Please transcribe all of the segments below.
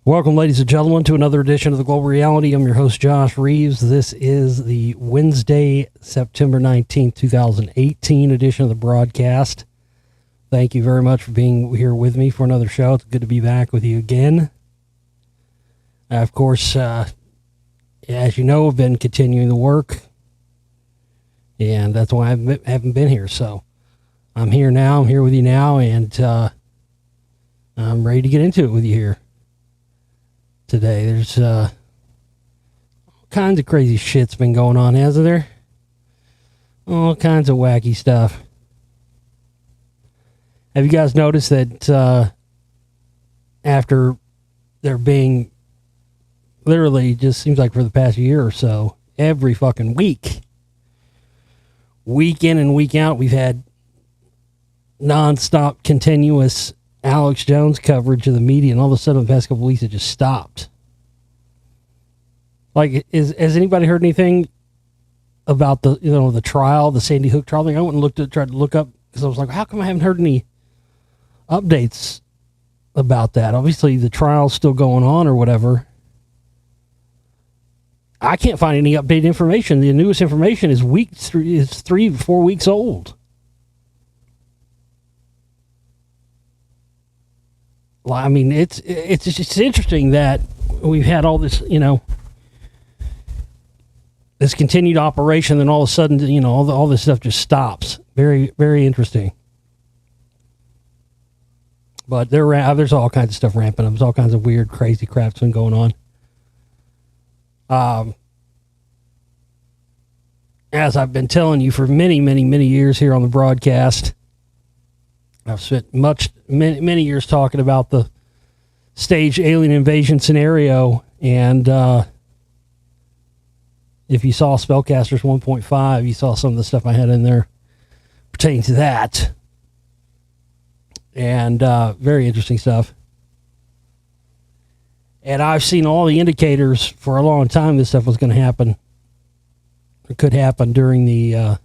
Welcome, ladies and gentlemen, to another edition of the Global Reality. I'm your host, Josh Reeves. This is the Wednesday, September 19th, 2018 edition of the broadcast. Thank you very much for being here with me for another show. It's good to be back with you again. Of course, as you know, I've been continuing the work, and that's why I haven't been here. So I'm here now. I'm here with you now, and I'm ready to get into it with you here today. There's all kinds of crazy shit's been going on, hasn't there? All kinds of wacky stuff. Have you guys noticed that after there being literally just seems like for the past year or so, every fucking week in and week out, we've had nonstop continuous Alex Jones coverage of the media, and all of a sudden, the past couple of weeks, it just stopped. Like, has anybody heard anything about the trial, the Sandy Hook trial thing? I went and tried to look up, because I was like, how come I haven't heard any updates about that? Obviously, the trial's still going on or whatever. I can't find any updated information. The newest information is 3-4 weeks old. I mean, it's just interesting that we've had all this, this continued operation, then all of a sudden, all this stuff just stops. Very, very interesting. But there's all kinds of stuff ramping up. There's all kinds of weird, crazy crap's been going on. As I've been telling you for many, many, many years here on the broadcast, I've spent many years talking about the staged alien invasion scenario, and if you saw Spellcasters 1.5, you saw some of the stuff I had in there pertaining to that, and very interesting stuff. And I've seen all the indicators for a long time this stuff was going to happen, or could happen during the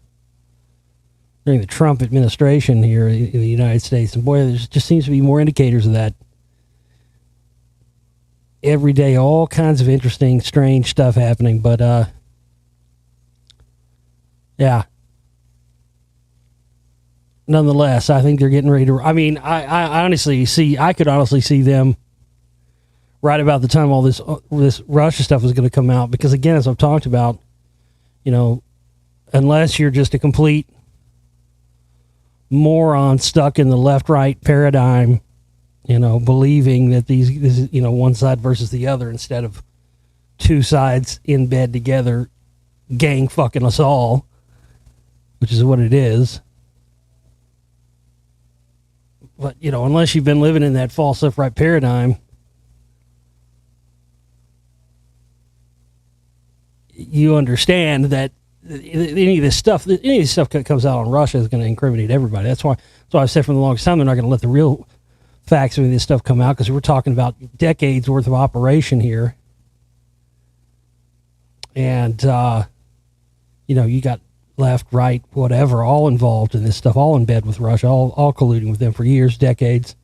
Trump administration here in the United States. And boy, there just seems to be more indicators of that. Every day, all kinds of interesting, strange stuff happening. But, yeah. Nonetheless, I think they're getting ready to... I mean, I could honestly see them right about the time all this Russia stuff was going to come out. Because, again, as I've talked about, unless you're just a complete moron stuck in the left-right paradigm, believing that this is, one side versus the other instead of two sides in bed together, gang fucking us all, which is what it is. But, unless you've been living in that false left-right paradigm, you understand that any of this stuff that comes out on Russia is going to incriminate everybody. That's why I've said from the longest time they're not going to let the real facts of this stuff come out, because we're talking about decades worth of operation here. And, you got left, right, whatever, all involved in this stuff, all in bed with Russia, all colluding with them for years, decades.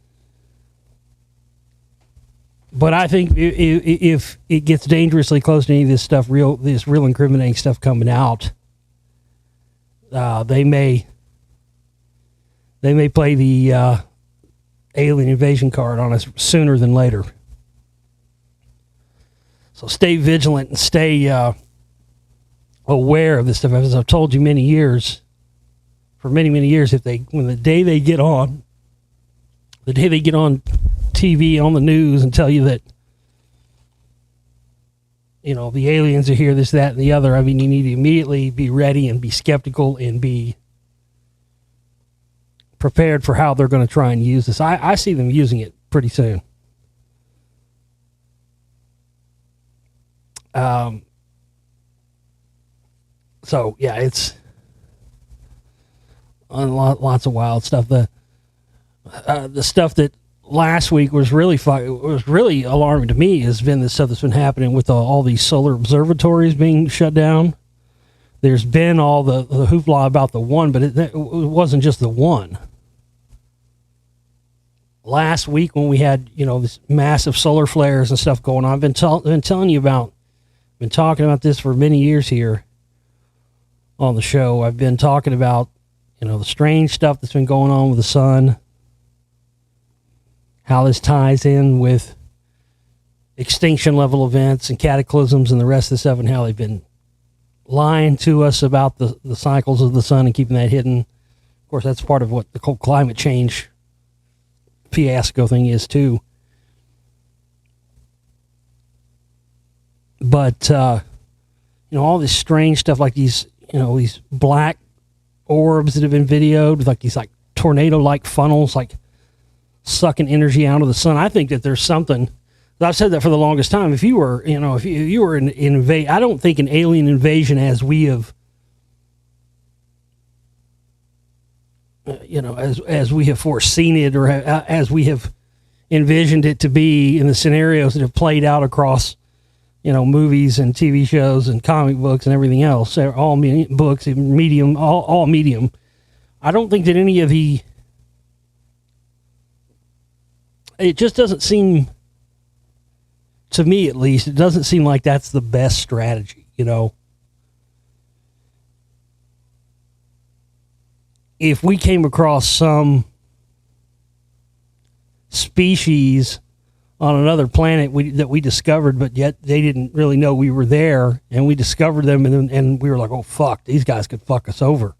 But I think if it gets dangerously close to any of this stuff, this real incriminating stuff coming out, they may play the alien invasion card on us sooner than later. So stay vigilant and stay aware of this stuff. As I've told you for many years, when the day they get on TV, on the news, and tell you that, the aliens are here, this, that, and the other. I mean, you need to immediately be ready and be skeptical and be prepared for how they're going to try and use this. I see them using it pretty soon. So, yeah, it's lots of wild stuff. The stuff that last week was really alarming to me has been the stuff that's been happening with all these solar observatories being shut down. There's been all the hoopla about the one, but it wasn't just the one. last week when we had, this massive solar flares and stuff going on. I've been telling you about, been talking about this for many years here on the show. I've been talking about, the strange stuff that's been going on with the sun, how this ties in with extinction level events and cataclysms and the rest of the stuff, and how they've been lying to us about the cycles of the sun and keeping that hidden. Of course, that's part of what the whole climate change fiasco thing is too. But all this strange stuff, like these black orbs that have been videoed with like these like tornado like funnels, like sucking energy out of the sun. I think that there's something. I've said that for the longest time. If you were, if you were I don't think an alien invasion as we have, as we have foreseen it, or as we have envisioned it to be in the scenarios that have played out across, movies and TV shows and comic books and everything else, all books, medium, all medium. I don't think that any of it just doesn't seem, to me at least, it doesn't seem like that's the best strategy, If we came across some species on another planet that we discovered, but yet they didn't really know we were there, and we discovered them, and we were like, oh, fuck, these guys could fuck us over,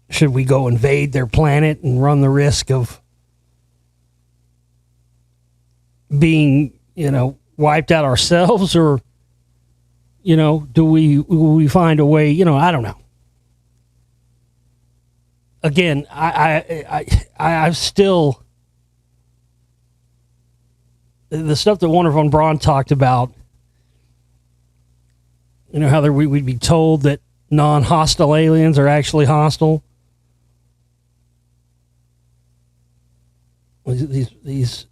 Should we go invade their planet and run the risk of being, wiped out ourselves, or, will we find a way, I don't know. Again, I've still, the stuff that Warner von Braun talked about, how we'd be told that non-hostile aliens are actually hostile. These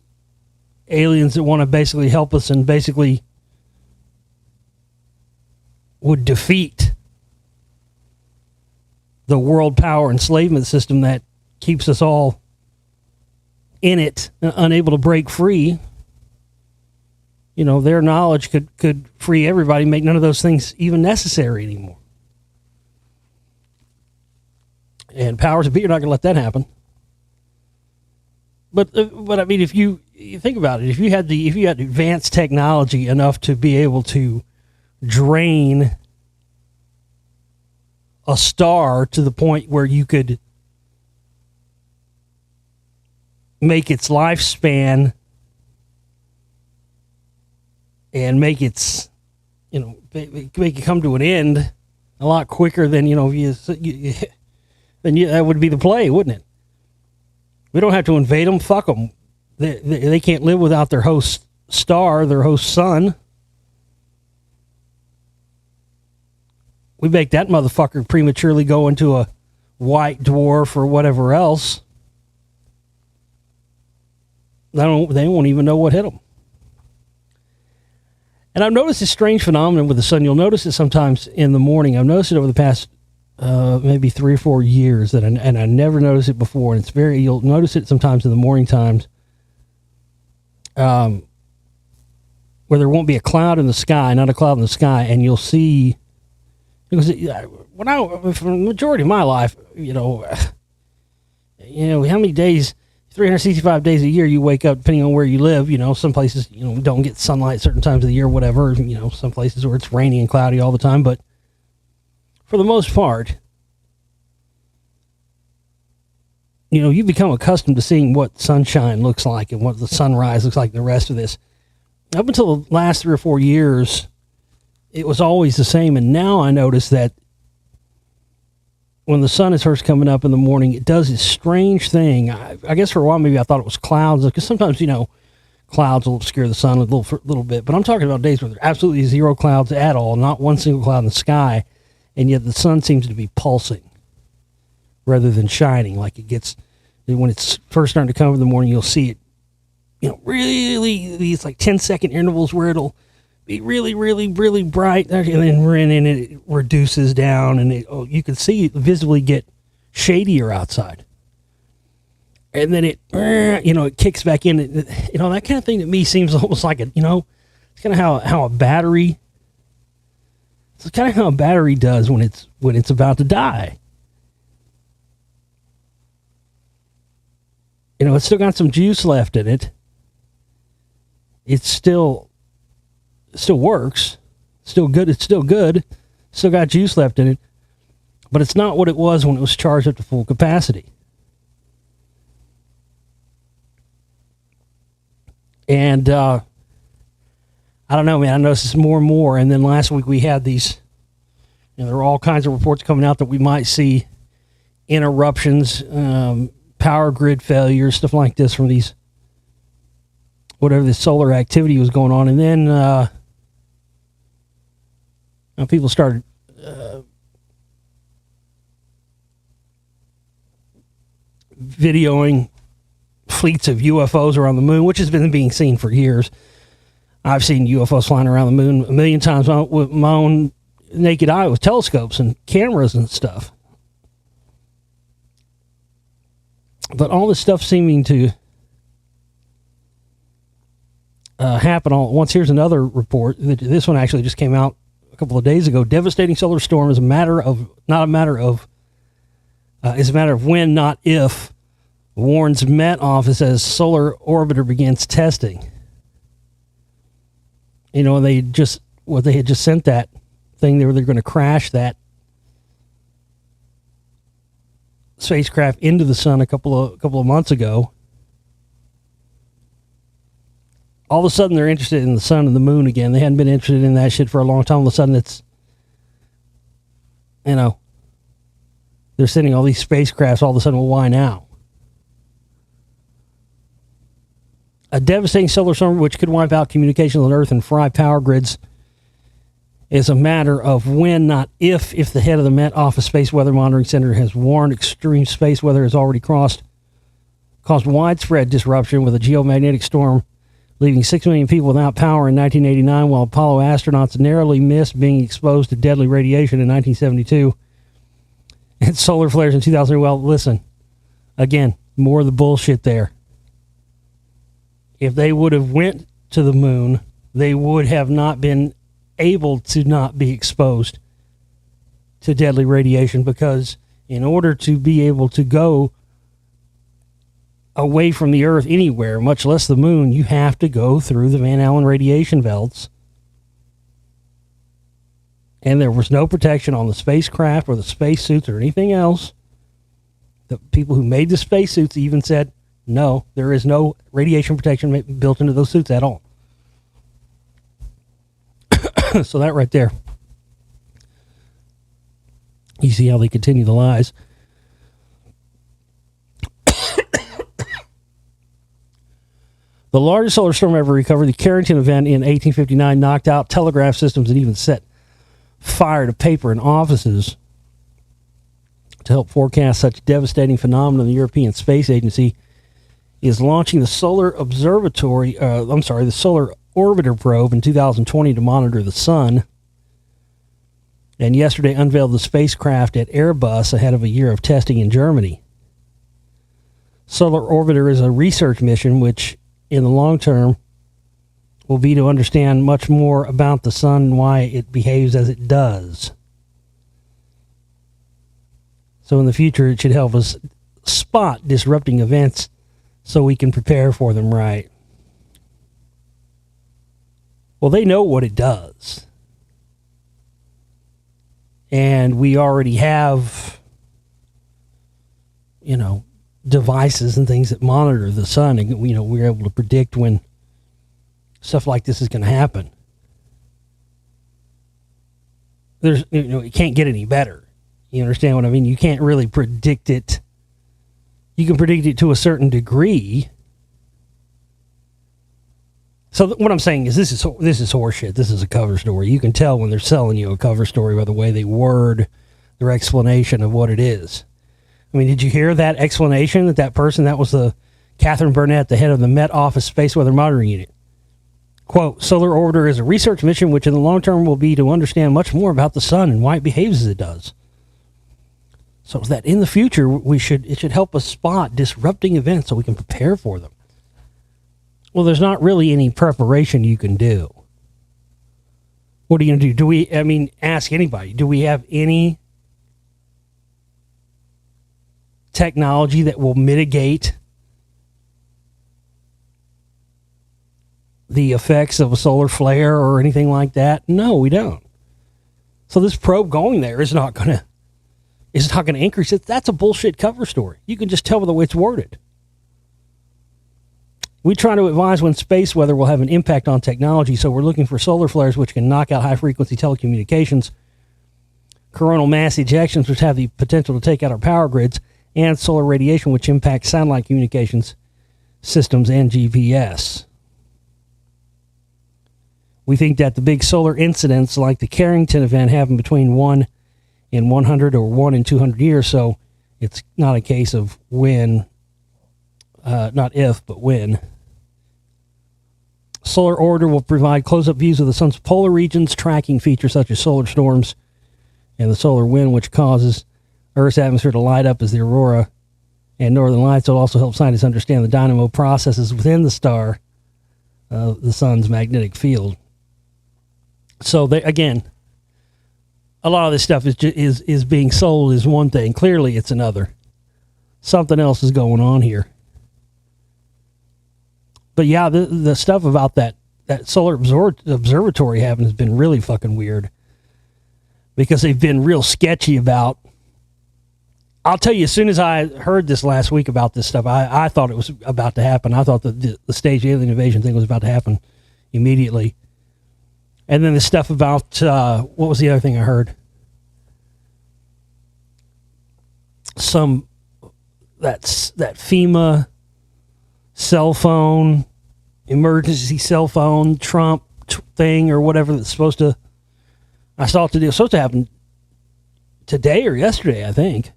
aliens that want to basically help us and basically would defeat the world power enslavement system that keeps us all in it, unable to break free. Their knowledge could free everybody, make none of those things even necessary anymore. And powers that be are not going to let that happen. But I mean, if you think about it, if you had advanced technology enough to be able to drain a star to the point where you could make its lifespan and make its, make it come to an end a lot quicker than, that would be the play, wouldn't it? We don't have to invade them. Fuck them. They can't live without their host star, their host sun. We make that motherfucker prematurely go into a white dwarf or whatever else. They won't even know what hit them. And I've noticed this strange phenomenon with the sun. You'll notice it sometimes in the morning. I've noticed it over the past maybe 3 or 4 years, and I never noticed it before. And you'll notice it sometimes in the morning times, where there won't be a cloud in the sky, not a cloud in the sky, and you'll see, because for the majority of my life, how many days, 365 days a year you wake up, depending on where you live, some places, don't get sunlight certain times of the year, whatever, some places where it's rainy and cloudy all the time, but for the most part, you become accustomed to seeing what sunshine looks like and what the sunrise looks like, the rest of this. Up until the last 3 or 4 years, it was always the same, and now I notice that when the sun is first coming up in the morning, it does this strange thing. I guess for a while maybe I thought it was clouds, because sometimes, clouds will obscure the sun a little bit, but I'm talking about days where there's absolutely zero clouds at all, not one single cloud in the sky, and yet the sun seems to be pulsing rather than shining. Like it gets, when it's first starting to come in the morning, you'll see it, really these like 10-second intervals where it'll be really, really, really bright, and then it reduces down, and you can see it visibly get shadier outside. And then it kicks back in. That kind of thing to me seems almost like it's kind of how a battery. It's kind of how a battery does when it's about to die. It's still got some juice left in it. It still works. Still good. It's still good. Still got juice left in it. But it's not what it was when it was charged up to full capacity. And I don't know, man. I noticed this more and more. And then last week we had these, there were all kinds of reports coming out that we might see interruptions, power grid failures, stuff like this from these, whatever the solar activity was going on. And then people started videoing fleets of UFOs around the moon, which has been being seen for years. I've seen UFOs flying around the moon a million times with my own naked eye with telescopes and cameras and stuff. But all this stuff seeming to happen all at once. Here's another report. This one actually just came out a couple of days ago. Devastating solar storm is a matter of when, not if. Warns Met Office as solar orbiter begins testing. They had just sent that thing. They're going to crash that spacecraft into the sun a couple of months ago. All of a sudden, they're interested in the sun and the moon again. They hadn't been interested in that shit for a long time. All of a sudden, it's they're sending all these spacecrafts. All of a sudden, well, why now? A devastating solar storm which could wipe out communications on Earth and fry power grids is a matter of when, not if the head of the Met Office Space Weather Monitoring Center has warned extreme space weather has already caused widespread disruption with a geomagnetic storm, leaving 6 million people without power in 1989, while Apollo astronauts narrowly missed being exposed to deadly radiation in 1972, and solar flares in 2000. Well, listen, again, more of the bullshit there. If they would have went to the moon, they would have not been able to not be exposed to deadly radiation, because in order to be able to go away from the Earth anywhere, much less the moon, you have to go through the Van Allen radiation belts. And there was no protection on the spacecraft or the spacesuits or anything else. The people who made the spacesuits even said, no, there is no radiation protection built into those suits at all. So that right there. You see how they continue the lies. The largest solar storm ever recovered, the Carrington event in 1859, knocked out telegraph systems and even set fire to paper in offices. To help forecast such devastating phenomena, the European Space Agency is launching the Solar Orbiter probe in 2020 to monitor the sun. And yesterday unveiled the spacecraft at Airbus ahead of a year of testing in Germany. Solar Orbiter is a research mission which, in the long term, will be to understand much more about the sun and why it behaves as it does. So in the future, it should help us spot disrupting events so we can prepare for them right. Well, they know what it does. And we already have, devices and things that monitor the sun. And, we're able to predict when stuff like this is going to happen. It can't get any better. You understand what I mean? You can't really predict it. You can predict it to a certain degree. So what I'm saying is this is horseshit. This is a cover story. You can tell when they're selling you a cover story by the way they word their explanation of what it is. I mean, did you hear that explanation that person, that was the Catherine Burnett, the head of the Met Office Space Weather Monitoring Unit? Quote, Solar Orbiter is a research mission which in the long term will be to understand much more about the sun and why it behaves as it does. So that in the future, it should help us spot disrupting events so we can prepare for them. Well, there's not really any preparation you can do. What are you going to do? Ask anybody. Do we have any technology that will mitigate the effects of a solar flare or anything like that? No, we don't. So this probe going there is not going to increase it. That's a bullshit cover story. You can just tell by the way it's worded. We try to advise when space weather will have an impact on technology, so we're looking for solar flares which can knock out high-frequency telecommunications, coronal mass ejections which have the potential to take out our power grids, and solar radiation which impacts satellite communications systems and GPS. We think that the big solar incidents like the Carrington event happen between 1 in 100 or 1 in 200 years, so it's not a case of when, not if, but when. Solar Orbiter will provide close-up views of the sun's polar regions, tracking features such as solar storms and the solar wind, which causes Earth's atmosphere to light up as the aurora and northern lights. Will also help scientists understand the dynamo processes within the star, the sun's magnetic field. So, again, a lot of this stuff is being sold as one thing. Clearly, it's another. Something else is going on here. But yeah, the stuff about that solar observatory having has been really fucking weird. Because they've been real sketchy about... I'll tell you, as soon as I heard this last week about this stuff, I thought it was about to happen. I thought the staged alien invasion thing was about to happen immediately. And then the stuff about... what was the other thing I heard? That FEMA... cell phone, emergency cell phone, Trump thing or whatever that's supposed to, I saw it today. It was supposed to happen today or yesterday, I think.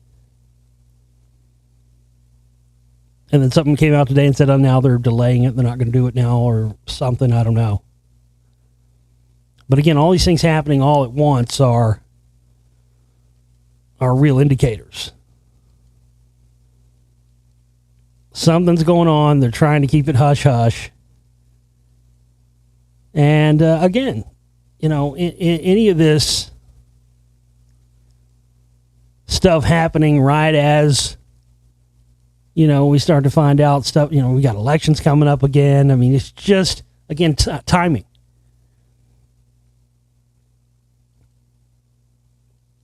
And then something came out today and said, oh, now they're delaying it. They're not going to do it now or something. I don't know. But again, all these things happening all at once are real indicators. Something's going on. They're trying to keep it hush-hush. And again, in any of this stuff happening right as, we start to find out stuff, we got elections coming up again. I mean, it's just, again, timing.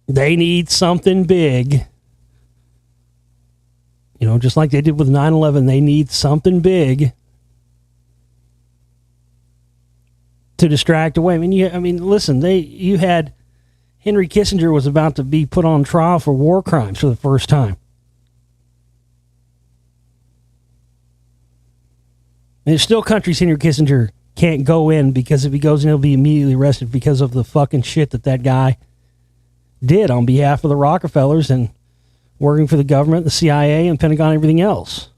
They need something big. Just like they did with 9/11, they need something big to distract away. Listen, you had Henry Kissinger was about to be put on trial for war crimes for the first time. And there's still countries Henry Kissinger can't go in because if he goes in, he'll be immediately arrested because of the fucking shit that guy did on behalf of the Rockefellers and working for the government, the CIA, and Pentagon, and everything else.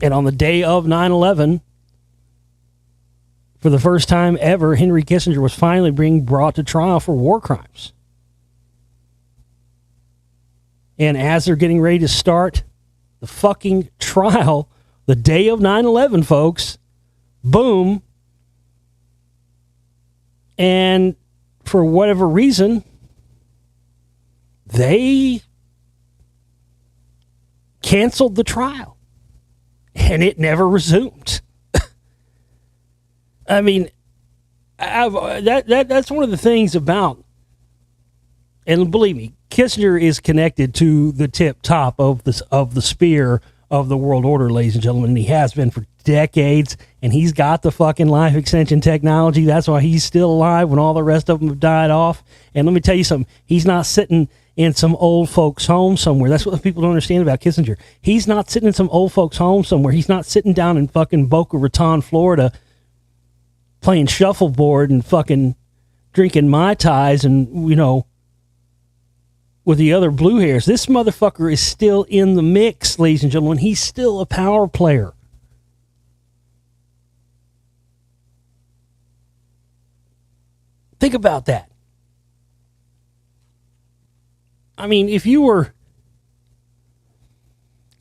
And on the day of 9/11, for the first time ever, Henry Kissinger was finally being brought to trial for war crimes. And as they're getting ready to start the fucking trial, the day of 9/11, folks, boom. And for whatever reason, they canceled the trial. And it never resumed. I mean, that's one of the things about, and believe me, Kissinger is connected to the tip top of the spear of the world order, ladies and gentlemen, and he has been for decades, and he's got the fucking life extension technology. That's why he's still alive when all the rest of them have died off. And let me tell you something, he's not sitting in some old folks' home somewhere. That's what people don't understand about Kissinger. He's not sitting in some old folks' home somewhere. He's not sitting down in fucking Boca Raton, Florida, playing shuffleboard and fucking drinking Mai Tais and, with the other blue hairs. This motherfucker is still in the mix, ladies and gentlemen. He's still a power player. Think about that. I mean, if you were,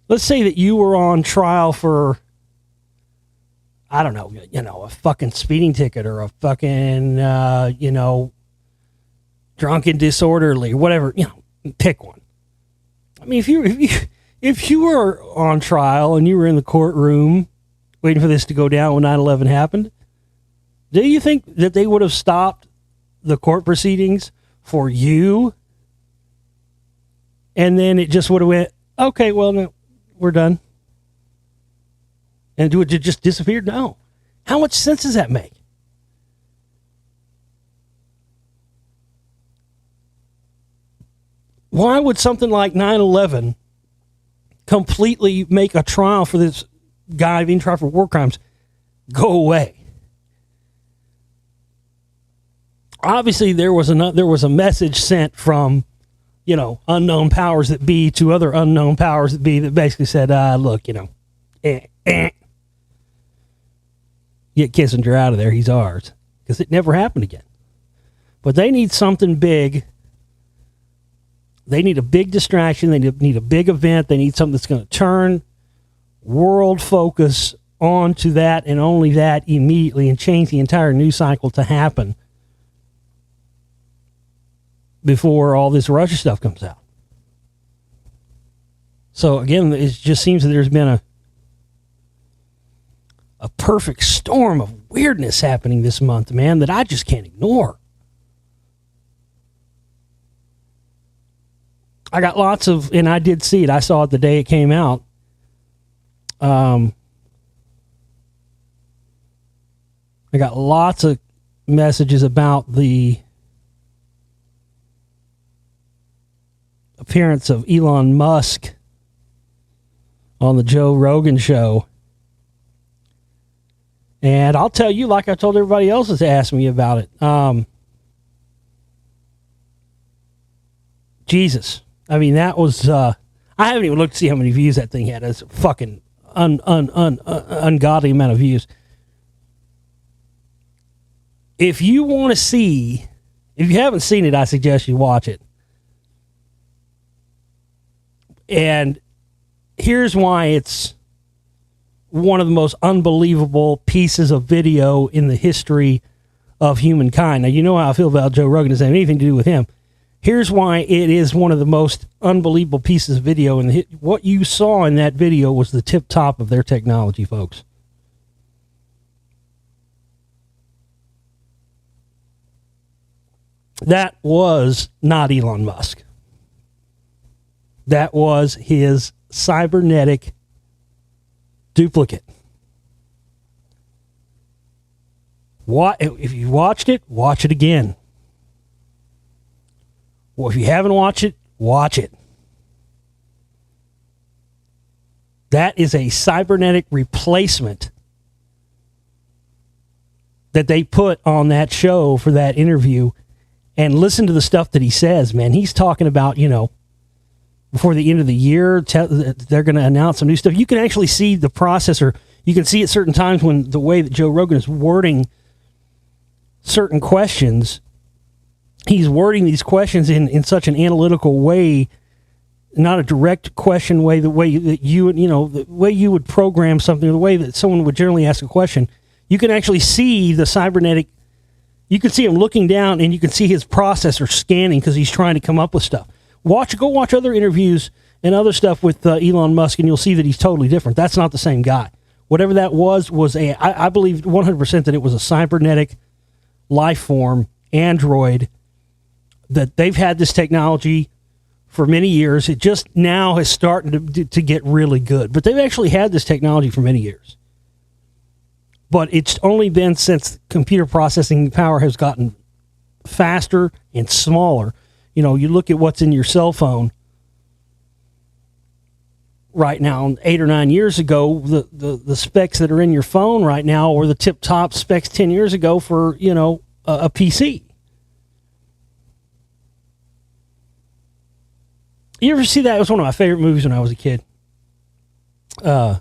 let's say that you were on trial for, I don't know, a fucking speeding ticket or a fucking, drunk and disorderly, or whatever, pick one. I mean, if you were on trial and you were in the courtroom waiting for this to go down when 9/11 happened, do you think that they would have stopped the court proceedings for you? And then it just would have went, okay, well, no, we're done. And would it just disappeared? No. How much sense does that make? Why would something like 9/11 completely make a trial for this guy being tried for war crimes go away? Obviously, there was a message sent from, unknown powers that be to other unknown powers that be that basically said, look, get Kissinger out of there. He's ours. Because it never happened again. But they need something big. They need a big distraction. They need a big event. They need something that's going to turn world focus onto that and only that immediately and change the entire news cycle to happen before all this Russia stuff comes out. So again, it just seems that there's been a perfect storm of weirdness happening this month, man, that I just can't ignore. I got lots of, and I did see it. I saw it the day it came out. I got lots of messages about the appearance of Elon Musk on the Joe Rogan show. And I'll tell you, like I told everybody else that's asked me about it. Jesus. I mean, that was, I haven't even looked to see how many views that thing had. It's a fucking ungodly amount of views. If you want to see, if you haven't seen it, I suggest you watch it. And here's why it's one of the most unbelievable pieces of video in the history of humankind. Now, you know how I feel about Joe Rogan. It doesn't have anything to do with him. Here's why it is one of the most unbelievable pieces of video. And what you saw in that video was the tip top of their technology, folks. That was not Elon Musk. That was his cybernetic duplicate. If you watched it, watch it again. Well, if you haven't watched it, watch it. That is a cybernetic replacement that they put on that show for that interview. And listen to the stuff that he says, man. He's talking about, before the end of the year, they're going to announce some new stuff. You can actually see the processor. You can see at certain times when the way that Joe Rogan is wording certain questions, he's wording these questions in such an analytical way, not a direct question way, the way that the way you would program something, or the way that someone would generally ask a question. You can actually see the cybernetic. You can see him looking down, and you can see his processor scanning because he's trying to come up with stuff. Go watch other interviews and other stuff with Elon Musk, and you'll see that he's totally different. That's not the same guy. Whatever that was I believe 100% that it was a cybernetic life form, android, that they've had this technology for many years. It just now is starting to get really good. But they've actually had this technology for many years. But it's only been since computer processing power has gotten faster and smaller. You look at what's in your cell phone right now. 8 or 9 years ago, the specs that are in your phone right now were the tip-top specs 10 years ago for, a PC. You ever see that? It was one of my favorite movies when I was a kid. What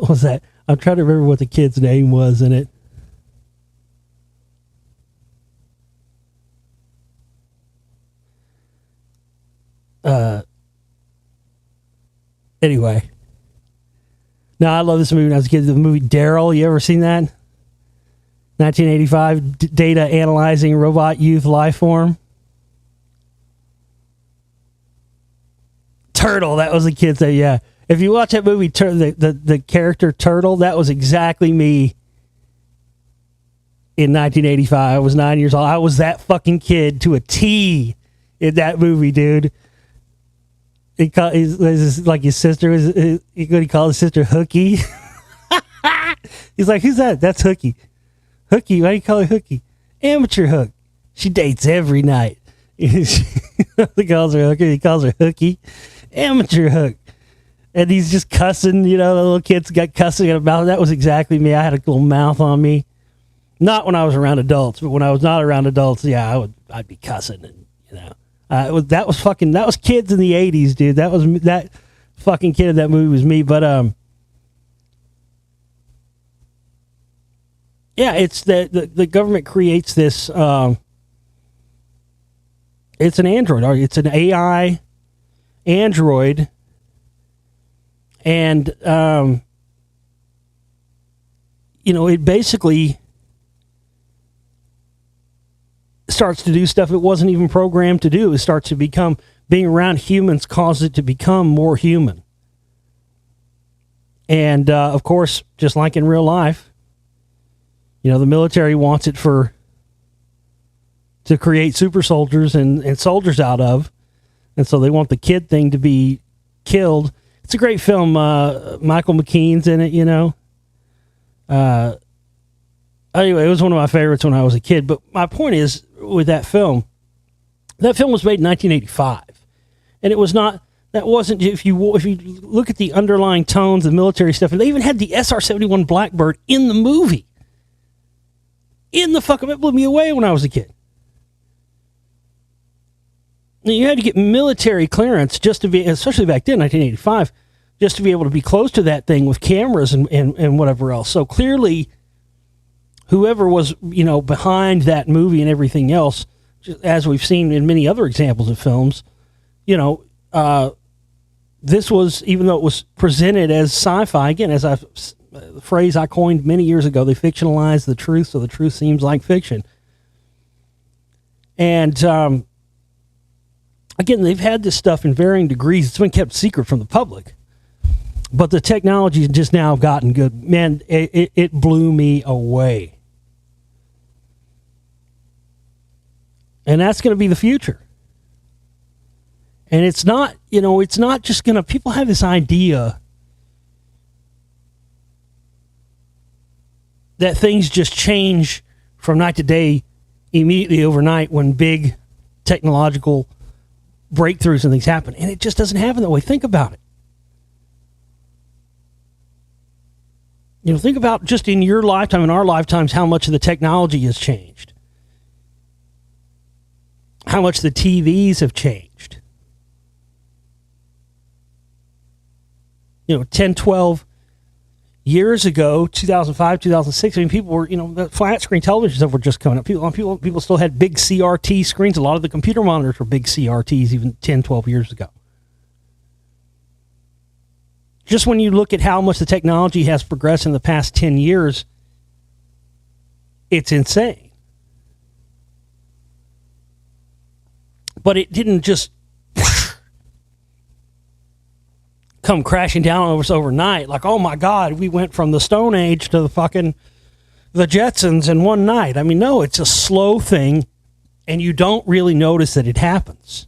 was that? I'm trying to remember what the kid's name was in it. Anyway. No, I love this movie when I was a kid. The movie Daryl, you ever seen that? 1985, data analyzing robot youth life form. Turtle, that was a kid's thing, yeah. If you watch that movie, the character Turtle, that was exactly me in 1985. I was 9 years old. I was that fucking kid to a T in that movie, dude. He's like his sister. He called his sister Hooky. He's like, who's that? That's Hooky. Hooky, why do you call her Hooky? Amateur Hook. She dates every night. He calls her Hooky. He calls her Hooky. Amateur Hook. And he's just cussing, the little kids got cussing about it. That was exactly me. I had a little mouth on me. Not when I was around adults, but when I was not around adults, yeah, I'd be cussing and, that was kids in the 80s, dude. That fucking kid in that movie was me. But yeah, it's the government creates this. It's an android. It's an AI android, and it basically starts to do stuff it wasn't even programmed to do. It starts to being around humans causes it to become more human. And, of course, just like in real life, the military wants it to create super soldiers and soldiers out of. And so they want the kid thing to be killed. It's a great film. Michael McKean's in it, Anyway, it was one of my favorites when I was a kid. But my point is, with that film was made in 1985. And it was not, that wasn't, if you look at the underlying tones of military stuff, and they even had the SR-71 Blackbird in the movie. It blew me away when I was a kid. Now, you had to get military clearance just to be, especially back then, 1985, just to be able to be close to that thing with cameras and whatever else. So clearly, whoever was, behind that movie and everything else, as we've seen in many other examples of films, this was, even though it was presented as sci-fi, again, the phrase I coined many years ago, they fictionalized the truth, so the truth seems like fiction. And, again, they've had this stuff in varying degrees. It's been kept secret from the public. But the technology has just now gotten good. Man, it blew me away. And that's going to be the future. And it's not, it's not just going to, people have this idea that things just change from night to day immediately overnight when big technological breakthroughs and things happen. And it just doesn't happen that way. Think about it. Think about just in your lifetime, in our lifetimes, how much of the technology has changed. How much the TVs have changed. 10, 12 years ago, 2005, 2006, people were, the flat screen television stuff were just coming up. People still had big CRT screens. A lot of the computer monitors were big CRTs even 10, 12 years ago. Just when you look at how much the technology has progressed in the past 10 years, it's insane. But it didn't just come crashing down on us overnight. Like, oh my God, we went from the Stone Age to the Jetsons in one night. I mean, no, it's a slow thing, and you don't really notice that it happens.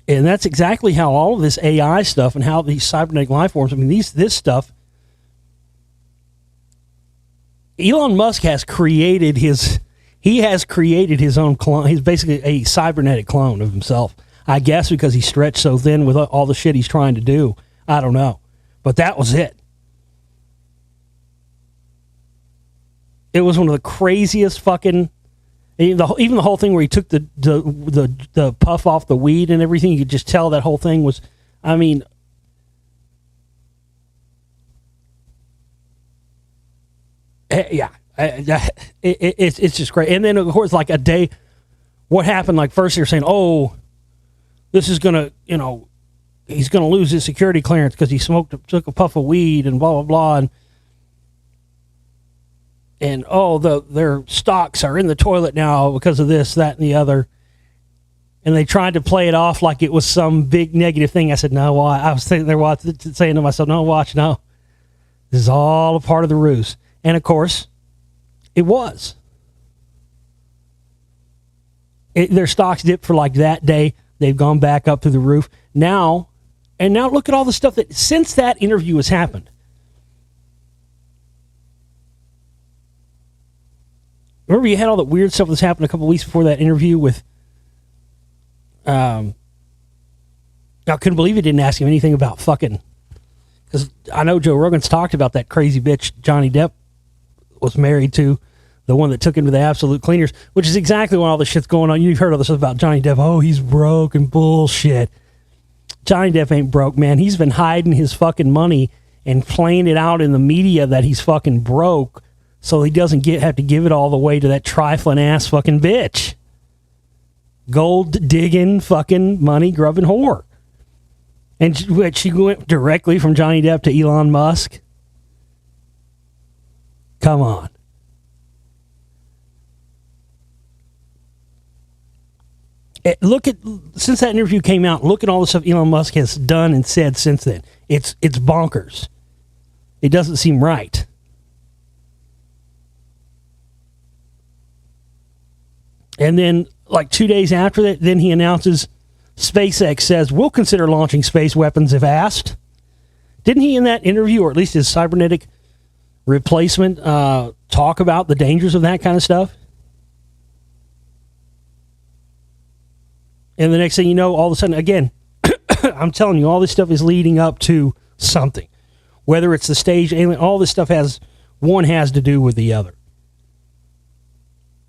And that's exactly how all of this AI stuff and how these cybernetic life forms, this stuff, Elon Musk has created his own clone. He's basically a cybernetic clone of himself. I guess because he's stretched so thin with all the shit he's trying to do. I don't know. But that was it. It was one of the craziest fucking... Even the whole thing where he took the puff off the weed and everything, you could just tell that whole thing was... Yeah. It's just great. And then, of course, like a day what happened. Like first they're saying, oh, this is going to, he's going to lose his security clearance because he took a puff of weed and blah, blah, blah. And their stocks are in the toilet now because of this, that, and the other. And they tried to play it off like it was some big negative thing. I said, no, I was sitting there saying to myself, no. This is all a part of the ruse. And, of course, it was. Their stocks dipped for like that day. They've gone back up through the roof. Now look at all the stuff that, since that interview has happened. Remember you had all that weird stuff that's happened a couple of weeks before that interview with... I couldn't believe he didn't ask him anything about fucking... Because I know Joe Rogan's talked about that crazy bitch Johnny Depp was married to, the one that took him to the absolute cleaners, which is exactly when all this shit's going on. You've heard all this stuff about Johnny Depp. Oh, he's broke and bullshit. Johnny Depp ain't broke, man. He's been hiding his fucking money and playing it out in the media that he's fucking broke so he doesn't have to give it all the way to that trifling ass fucking bitch. Gold digging fucking money grubbing whore. And she went directly from Johnny Depp to Elon Musk. Come on. Since that interview came out, look at all the stuff Elon Musk has done and said since then. It's bonkers. It doesn't seem right. And then, like 2 days after that, then he announces SpaceX says, we'll consider launching space weapons if asked. Didn't he in that interview, or at least his cybernetic replacement, talk about the dangers of that kind of stuff? And the next thing you know, all of a sudden, again, I'm telling you, all this stuff is leading up to something. Whether it's the stage alien, all this stuff has to do with the other.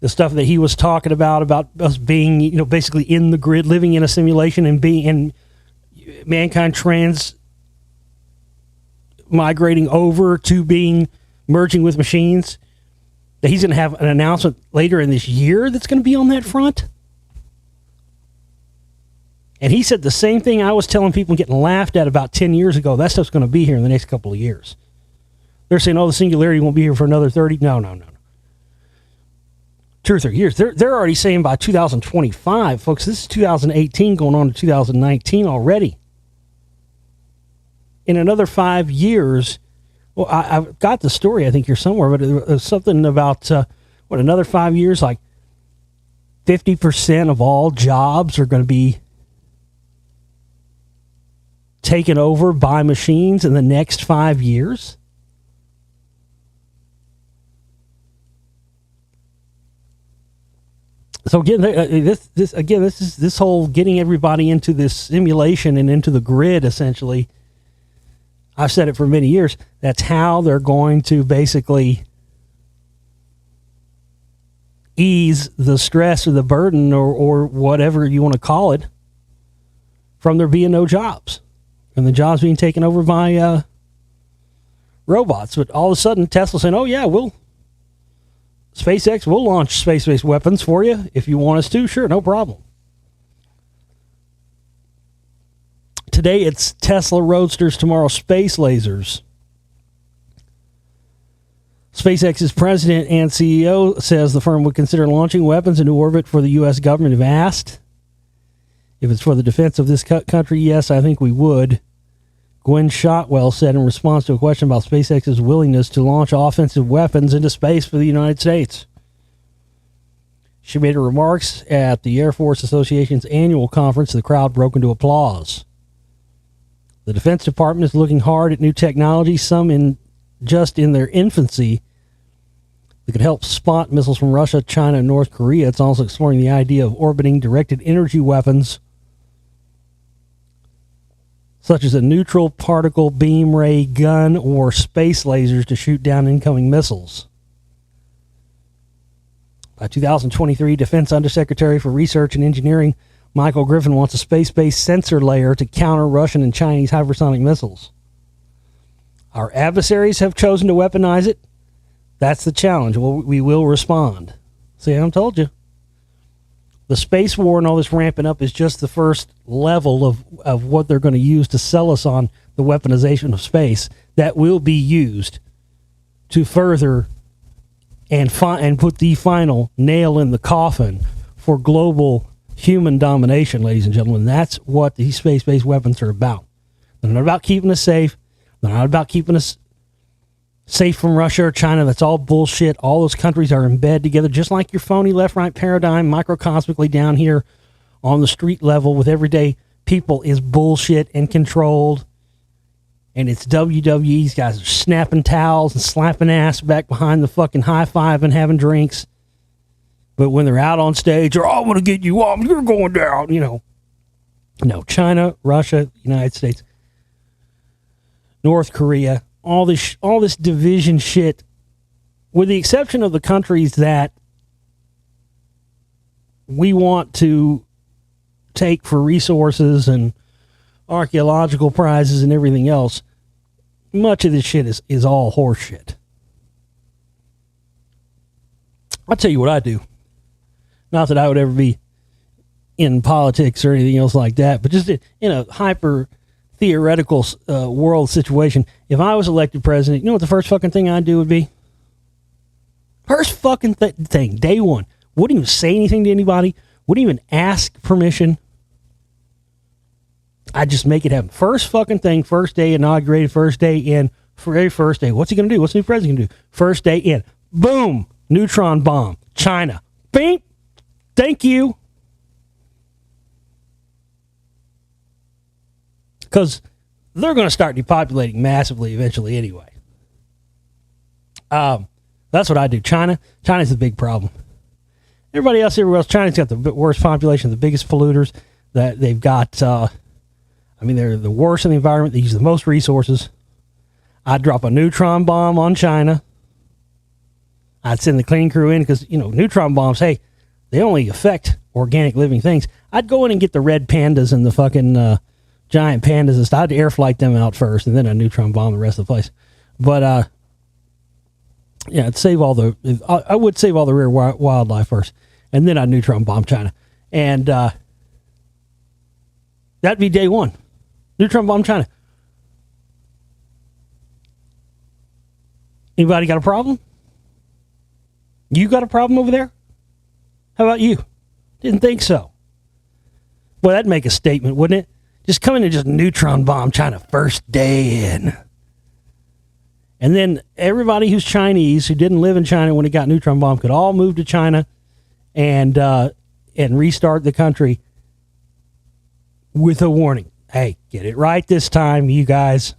The stuff that he was talking about us being, basically in the grid, living in a simulation and being in mankind migrating over to merging with machines, that he's going to have an announcement later in this year that's going to be on that front. And he said the same thing I was telling people getting laughed at about 10 years ago. That stuff's going to be here in the next couple of years. They're saying, the singularity won't be here for another 30. No. 2 or 3 years. They're already saying by 2025, folks, this is 2018 going on to 2019 already. In another 5 years, well, I've got the story, I think, here somewhere, but it was something about, another 5 years, like 50% of all jobs are going to be taken over by machines in the next 5 years. So again, this whole getting everybody into this simulation and into the grid, essentially, I've said it for many years, that's how they're going to basically ease the stress or the burden or whatever you want to call it from there being no jobs. And the jobs being taken over by robots. But all of a sudden, Tesla's saying, SpaceX will launch space-based weapons for you if you want us to. Sure, no problem. Today, it's Tesla Roadsters. Tomorrow, space lasers. SpaceX's president and CEO says the firm would consider launching weapons into orbit for the U.S. government if asked. If it's for the defense of this country, yes, I think we would. Gwen Shotwell said in response to a question about SpaceX's willingness to launch offensive weapons into space for the United States. She made her remarks at the Air Force Association's annual conference. The crowd broke into applause. The Defense Department is looking hard at new technology, some just in their infancy, that could help spot missiles from Russia, China, and North Korea. It's also exploring the idea of orbiting directed energy weapons, such as a neutral particle beam ray gun or space lasers to shoot down incoming missiles. By 2023, Defense Undersecretary for Research and Engineering Michael Griffin wants a space-based sensor layer to counter Russian and Chinese hypersonic missiles. Our adversaries have chosen to weaponize it. That's the challenge. Well, we will respond. See, I told you. The space war and all this ramping up is just the first level of what they're going to use to sell us on the weaponization of space that will be used to further and put the final nail in the coffin for global human domination, ladies and gentlemen. That's what these space-based weapons are about. They're not about keeping us safe. They're not about keeping us safe from Russia or China. That's all bullshit. All those countries are in bed together, just like your phony left-right paradigm microcosmically down here on the street level with everyday people is bullshit and controlled. And it's WWE. These guys are snapping towels and slapping ass back behind the fucking high-five and having drinks. But when they're out on stage, or I'm going to get you off, you're going down, you know. No, China, Russia, United States, North Korea, all this division shit, with the exception of the countries that we want to take for resources and archaeological prizes and everything else, much of this shit is all horse shit. I'll tell you what I do. Not that I would ever be in politics or anything else like that, but just in a hyper theoretical world situation, if I was elected president, you know what the first fucking thing I'd do would be? First fucking thing, day one. Wouldn't even say anything to anybody. Wouldn't even ask permission. I'd just make it happen. First fucking thing, first day inaugurated, first day in, very first day. What's he going to do? What's the new president going to do? First day in. Boom. Neutron bomb. China. Bing. Thank you. Because they're going to start depopulating massively eventually anyway. That's what I do. China's the big problem. Everybody else, everywhere else, China's got the worst population, the biggest polluters. That they've got, they're the worst in the environment. They use the most resources. I'd drop a neutron bomb on China. I'd send the cleaning crew in because, neutron bombs, hey, they only affect organic living things. I'd go in and get the red pandas and the fucking giant pandas and stuff. I'd air flight them out first and then a neutron bomb the rest of the place. But, I'd save all I would save all the rare wildlife first. And then I'd neutron bomb China. And that'd be day one. Neutron bomb China. Anybody got a problem? You got a problem over there? How about you? Didn't think so. Well, that'd make a statement, wouldn't it? Just come in and just neutron bomb China first day in. And then everybody who's Chinese, who didn't live in China when it got neutron bombed, could all move to China and restart the country with a warning. Hey, get it right this time, you guys.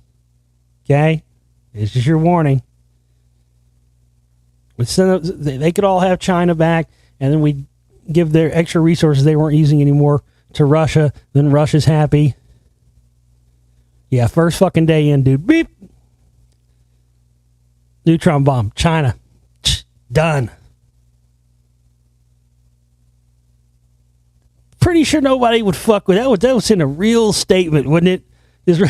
Okay? This is your warning. They could all have China back, and then we give their extra resources they weren't using anymore to Russia. Then Russia's happy. Yeah, first fucking day in, dude. Beep. Neutron bomb. China. Done. Pretty sure nobody would fuck with that. That was in a real statement, wouldn't it?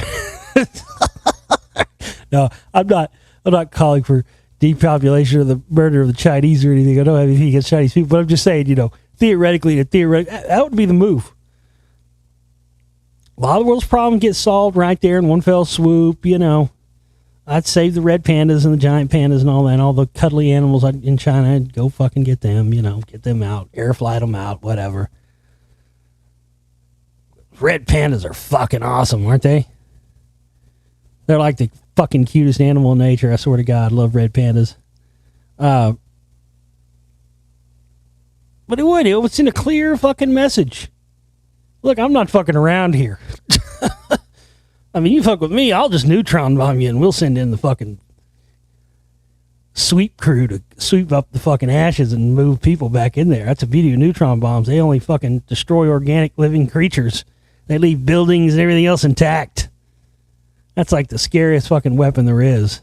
No, I'm not calling for depopulation or the murder of the Chinese or anything. I don't have anything against Chinese people, but I'm just saying, theoretically, that would be the move. A lot of the world's problems get solved right there in one fell swoop, I'd save the red pandas and the giant pandas and all that, and all the cuddly animals in China. I'd go fucking get them, get them out, air flight them out, whatever. Red pandas are fucking awesome, aren't they? They're like the fucking cutest animal in nature. I swear to God, I love red pandas. But it would send a clear fucking message. Look, I'm not fucking around here. I mean, you fuck with me, I'll just neutron bomb you and we'll send in the fucking sweep crew to sweep up the fucking ashes and move people back in there. That's the beauty of neutron bombs. They only fucking destroy organic living creatures. They leave buildings and everything else intact. That's like the scariest fucking weapon there is.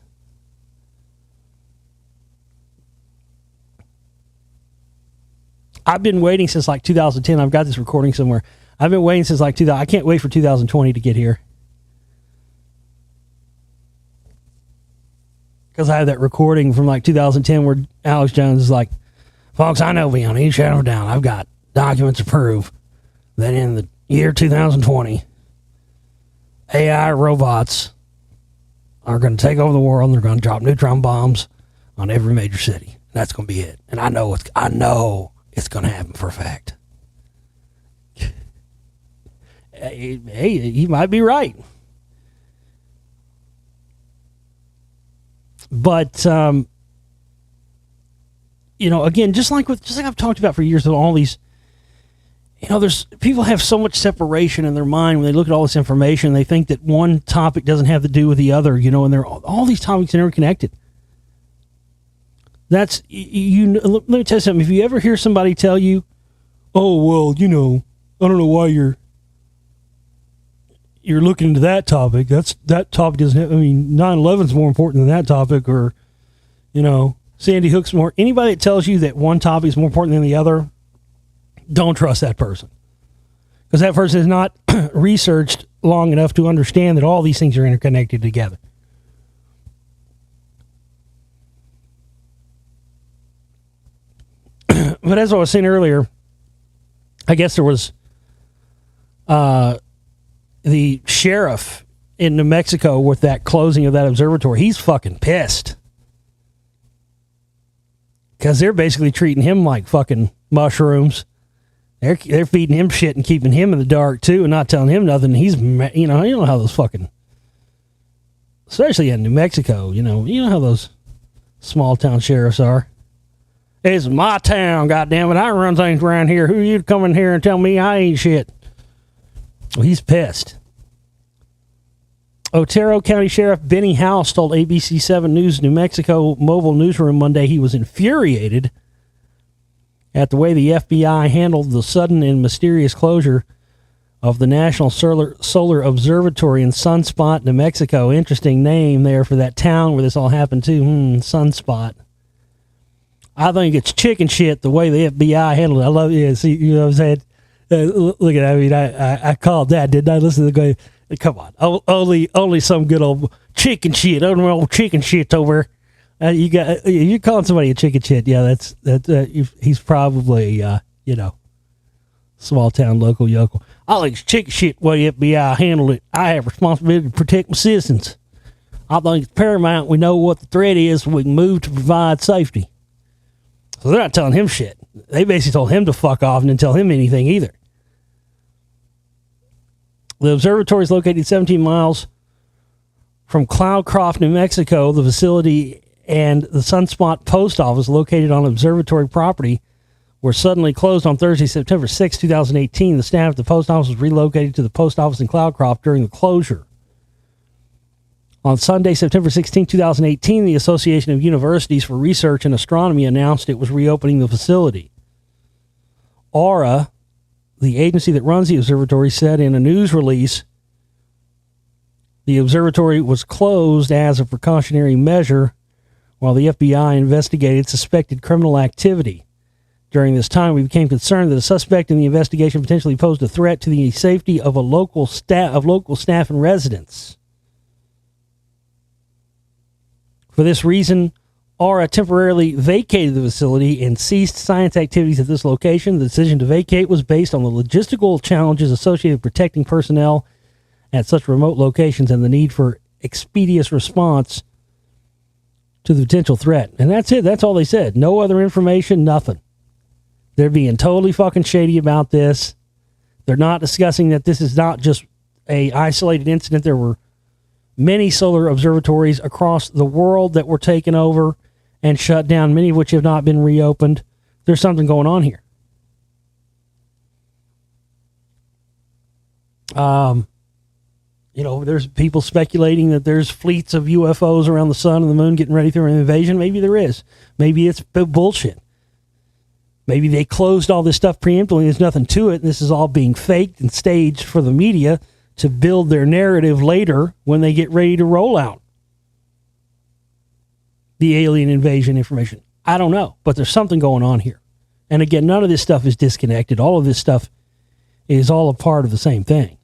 I've been waiting since like 2010. I've got this recording somewhere. I've been waiting since like 2000. I can't wait for 2020 to get here. Because I have that recording from like 2010 where Alex Jones is like, folks, I know beyond any shadow of a doubt, I've got documents to prove that in the year 2020, AI robots are going to take over the world and they're going to drop neutron bombs on every major city. That's going to be it. And I know it's going to happen for a fact. Hey, he might be right. But, again, just like I've talked about for years with all these, there's people have so much separation in their mind when they look at all this information. They think that one topic doesn't have to do with the other, and they're all these topics are interconnected. Let me tell you something. If you ever hear somebody tell you, oh, well, I don't know why you're looking into that topic. That topic doesn't have, 9/11 is more important than that topic, or, Sandy Hook's more. Anybody that tells you that one topic is more important than the other, don't trust that person. Because that person is not researched long enough to understand that all these things are interconnected together. But as I was saying earlier, I guess there was the sheriff in New Mexico with that closing of that observatory. He's fucking pissed. Because they're basically treating him like fucking mushrooms. They're feeding him shit and keeping him in the dark too and not telling him nothing. He's, you know how those fucking, especially in New Mexico, you know how those small town sheriffs are. It's my town, goddammit. I run things around here. Who are you to come in here and tell me I ain't shit? Well, he's pissed. Otero County Sheriff Benny House told ABC 7 News New Mexico mobile newsroom Monday he was infuriated at the way the FBI handled the sudden and mysterious closure of the National Solar Observatory in Sunspot, New Mexico. Interesting name there for that town where this all happened to. Sunspot. I think it's chicken shit the way the FBI handled it. I love it. See, you know what I'm saying? Look at that. I called that. Didn't I listen to the guy? Come on. Only some good old chicken shit. Only old chicken shit over. You're calling somebody a chicken shit. Yeah, he's probably, small town local yokel. I think it's chicken shit the way the FBI handled it. I have responsibility to protect my citizens. I think it's paramount we know what the threat is so we can move to provide safety. So they're not telling him shit. They basically told him to fuck off and didn't tell him anything either. The observatory is located 17 miles from Cloudcroft, New Mexico. The facility and the Sunspot post office located on observatory property were suddenly closed on Thursday, September 6, 2018. The staff at the post office was relocated to the post office in Cloudcroft during the closure. On Sunday, September 16, 2018, the Association of Universities for Research in Astronomy announced it was reopening the facility. AURA, the agency that runs the observatory, said in a news release the observatory was closed as a precautionary measure while the FBI investigated suspected criminal activity. During this time, we became concerned that a suspect in the investigation potentially posed a threat to the safety of local staff and residents. For this reason, AURA temporarily vacated the facility and ceased science activities at this location. The decision to vacate was based on the logistical challenges associated with protecting personnel at such remote locations and the need for expeditious response to the potential threat. And that's it. That's all they said. No other information, nothing. They're being totally fucking shady about this. They're not discussing that this is not just a isolated incident. There were many solar observatories across the world that were taken over and shut down, many of which have not been reopened. There's something going on here. There's people speculating that there's fleets of UFOs around the sun and the moon getting ready for an invasion. Maybe there is. Maybe it's bullshit. Maybe they closed all this stuff preemptively. There's nothing to it. And this is all being faked and staged for the media to build their narrative later when they get ready to roll out the alien invasion information. I don't know, but there's something going on here. And again, none of this stuff is disconnected. All of this stuff is all a part of the same thing.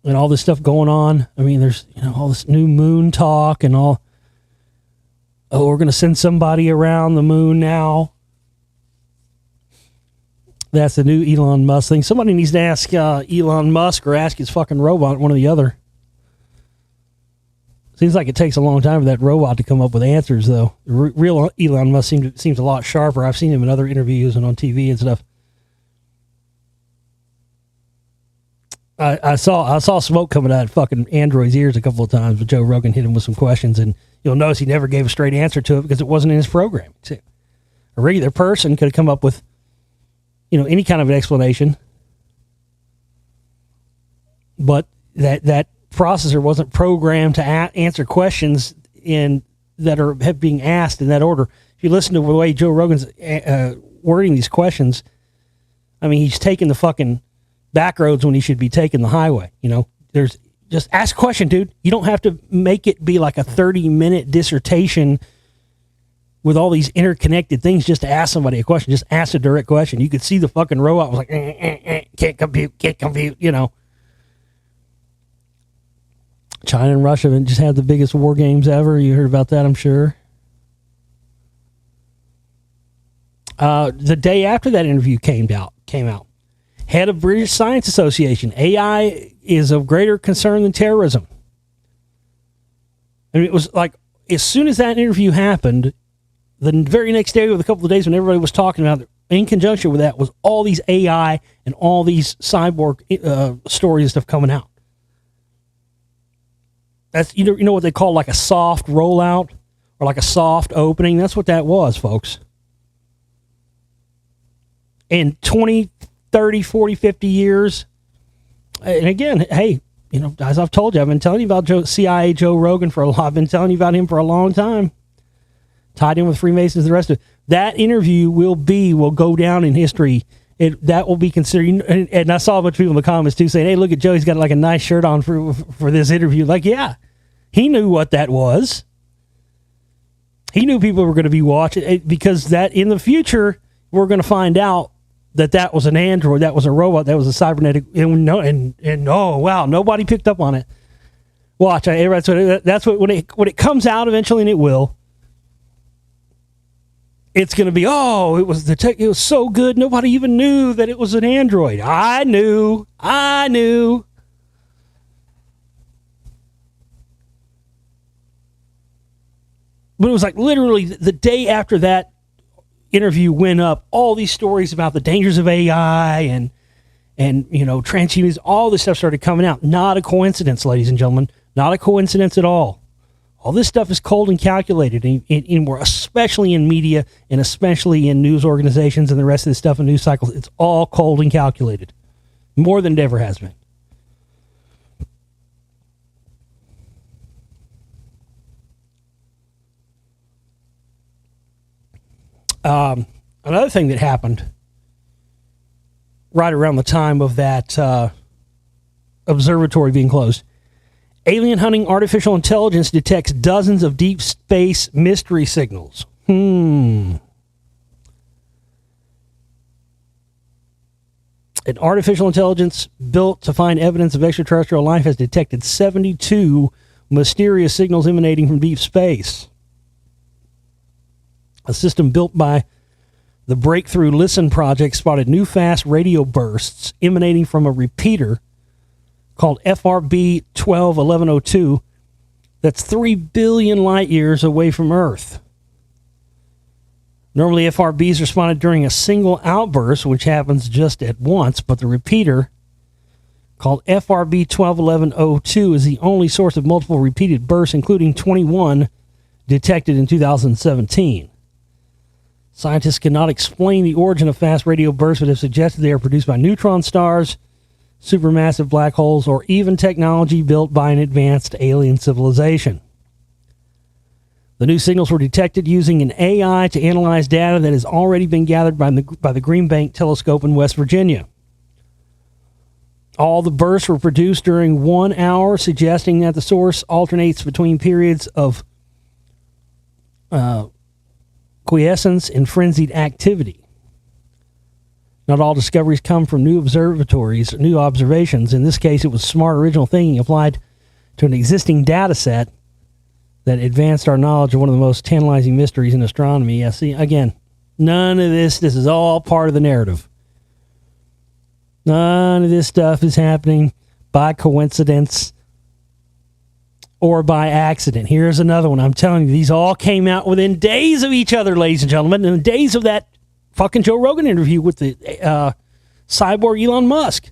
And all this stuff going on. I mean, there's, all this new moon talk and all. Oh, we're going to send somebody around the moon now. That's the new Elon Musk thing. Somebody needs to ask Elon Musk or ask his fucking robot, one or the other. Seems like it takes a long time for that robot to come up with answers, though. Real Elon Musk seems a lot sharper. I've seen him in other interviews and on TV and stuff. I saw smoke coming out of fucking Android's ears a couple of times, but Joe Rogan hit him with some questions, and you'll notice he never gave a straight answer to it because it wasn't in his program. A regular person could have come up with, any kind of an explanation, but that processor wasn't programmed to answer questions that are being asked in that order. If you listen to the way Joe Rogan's wording these questions, I mean, he's taking the fucking back roads when he should be taking the highway. There's just ask a question, dude. You don't have to make it be like a 30-minute dissertation with all these interconnected things just to ask somebody a question. Just ask a direct question. You could see the fucking robot was like, can't compute. China and Russia just had the biggest war games ever. You heard about that, I'm sure. The day after that interview came out, head of British Science Association, AI is of greater concern than terrorism. And it was like, as soon as that interview happened, the very next day or a couple of days when everybody was talking about it, in conjunction with that was all these AI and all these cyborg stories and stuff coming out. That's you know what they call like a soft rollout or like a soft opening. That's what that was, folks. In 20, 30, 40, 50 years. And again, hey, as I've told you, I've been telling you about CIA Joe Rogan I've been telling you about him for a long time. Tied in with Freemasons and the rest of it. That interview will go down in history. That will be considered, and I saw a bunch of people in the comments too saying, hey, look at Joe, he's got like a nice shirt on for this interview. Like, yeah, he knew what that was. He knew people were going to be watching, because that in the future, we're going to find out that was an android, that was a robot, that was a cybernetic, and oh, wow, nobody picked up on it. Watch, that's what, when it comes out eventually, and it will, it's going to be, it was so good, nobody even knew that it was an android. I knew. But it was like literally the day after that interview went up, all these stories about the dangers of AI and transhumanism, all this stuff started coming out. Not a coincidence, ladies and gentlemen. Not a coincidence at all. All this stuff is cold and calculated, and we're especially in media and especially in news organizations and the rest of this stuff in news cycles. It's all cold and calculated, more than it ever has been. Another thing that happened right around the time of that observatory being closed. Alien hunting artificial intelligence detects dozens of deep space mystery signals. An artificial intelligence built to find evidence of extraterrestrial life has detected 72 mysterious signals emanating from deep space. A system built by the Breakthrough Listen project spotted new fast radio bursts emanating from a repeater called FRB 121102 that's 3 billion light years away from Earth. Normally, FRBs responded during a single outburst, which happens just at once, but the repeater, called FRB 121102, is the only source of multiple repeated bursts, including 21 detected in 2017. Scientists cannot explain the origin of fast radio bursts, but have suggested they are produced by neutron stars, supermassive black holes, or even technology built by an advanced alien civilization. The new signals were detected using an AI to analyze data that has already been gathered by the Green Bank Telescope in West Virginia. All the bursts were produced during 1 hour, suggesting that the source alternates between periods of quiescence and frenzied activity. Not all discoveries come from new observations. In this case, it was smart original thinking applied to an existing data set that advanced our knowledge of one of the most tantalizing mysteries in astronomy. Yeah, see, again, none of this is all part of the narrative. None of this stuff is happening by coincidence or by accident. Here's another one. I'm telling you, these all came out within days of each other, ladies and gentlemen, in the days of that fucking Joe Rogan interview with the cyborg Elon Musk.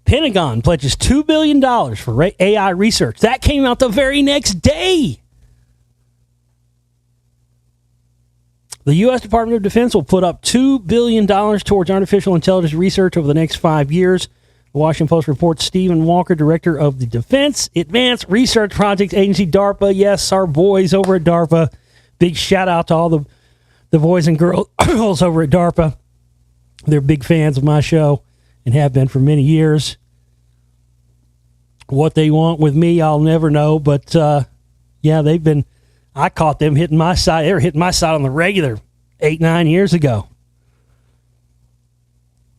Pentagon pledges $2 billion for AI research. That came out the very next day. The U.S. Department of Defense will put up $2 billion towards artificial intelligence research over the next 5 years. The Washington Post reports Stephen Walker, director of the Defense Advanced Research Projects Agency, DARPA. Yes, our boys over at DARPA. Big shout out to all the boys and girls over at DARPA. They're big fans of my show and have been for many years. What they want with me, I'll never know. But, yeah, they've been... I caught them hitting my side. They were hitting my side on the regular 8-9 years ago.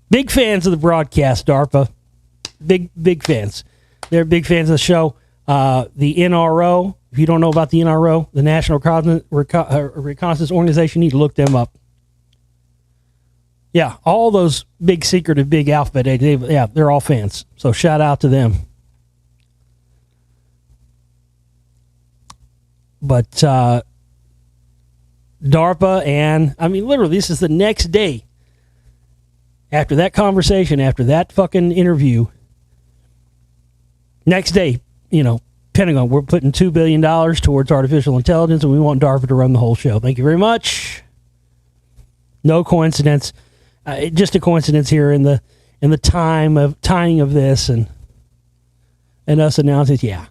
Big fans of the broadcast, DARPA. Big fans. They're big fans of the show. The NRO, if you don't know about the NRO, the National Reconnaissance Organization, you need to look them up. Yeah, all those big secretive, big alphabet, they're all fans. So shout out to them. But DARPA and, I mean, literally, this is the next day after that conversation, after that fucking interview. Next day, Pentagon, we're putting $2 billion towards artificial intelligence, and we want DARPA to run the whole show. Thank you very much. No coincidence. Just a coincidence here in the timing of this and us announcing, yeah.